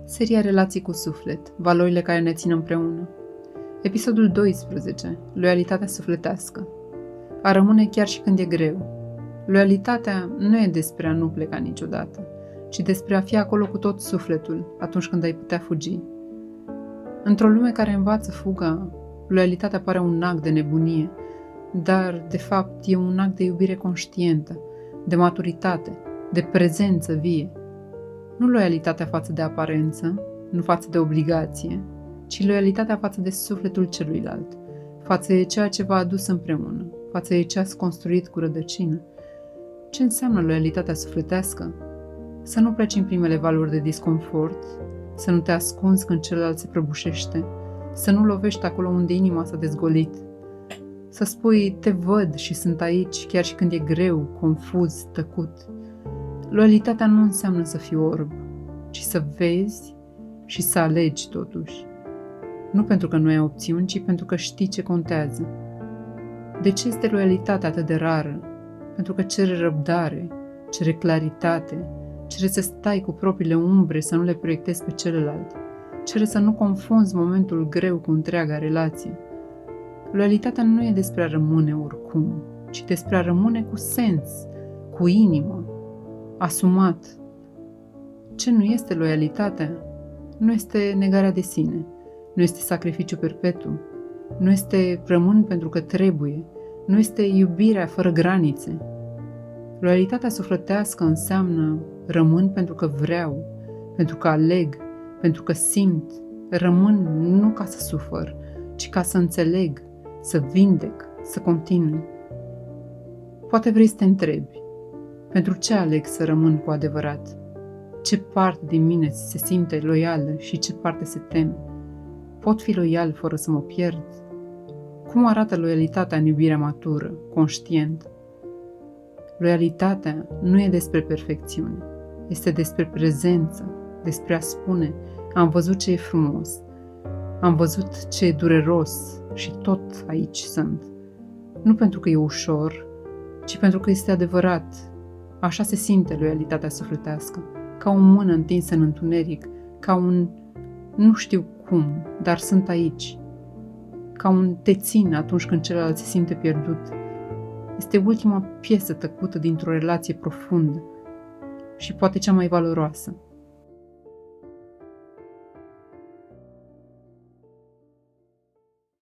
Seria Relații cu suflet, valorile care ne țin împreună. Episodul 12. Loialitatea sufletească. A rămâne chiar și când e greu. Loialitatea nu e despre a nu pleca niciodată, ci despre a fi acolo cu tot sufletul atunci când ai putea fugi. Într-o lume care învață fuga, loialitatea pare un act de nebunie, dar, de fapt, e un act de iubire conștientă, de maturitate, de prezență vie. Nu loialitatea față de aparență, nu față de obligație, ci loialitatea față de sufletul celuilalt, față de ceea ce v-a adus împreună, față de ce ați construit cu rădăcină. Ce înseamnă loialitatea sufletească? Să nu pleci în primele valuri de disconfort, să nu te ascunzi când celălalt se prăbușește, să nu lovești acolo unde inima s-a dezgolit, să spui te văd și sunt aici chiar și când e greu, confuz, tăcut. Loialitatea nu înseamnă să fii orb, ci să vezi și să alegi totuși. Nu pentru că nu ai opțiuni, ci pentru că știi ce contează. De ce este loialitatea atât de rară? Pentru că cere răbdare, cere claritate, cere să stai cu propriile umbre, să nu le proiectezi pe celălalt, cere să nu confunzi momentul greu cu întreaga relație. Loialitatea nu e despre a rămâne oricum, ci despre a rămâne cu sens, cu inimă, asumat. Ce nu este loialitatea? Nu este negarea de sine, nu este sacrificiu perpetu, nu este rămân pentru că trebuie, nu este iubirea fără granițe. Loialitatea sufletească înseamnă rămân pentru că vreau, pentru că aleg, pentru că simt, rămân nu ca să sufăr, ci ca să înțeleg, să vindec, să continui. Poate vrei să te întrebi, pentru ce aleg să rămân cu adevărat? Ce parte din mine se simte loială și ce parte se teme? Pot fi loial fără să mă pierd? Cum arată loialitatea în iubirea matură, conștientă? Loialitatea nu e despre perfecțiune, este despre prezență, despre a spune, am văzut ce e frumos, am văzut ce e dureros și tot aici sunt. Nu pentru că e ușor, ci pentru că este adevărat. Așa se simte loialitatea sufletească, ca o mână întinsă în întuneric, ca un nu știu cum, dar sunt aici, ca un te țin atunci când celălalt se simte pierdut. Este ultima piesă tăcută dintr-o relație profundă și poate cea mai valoroasă.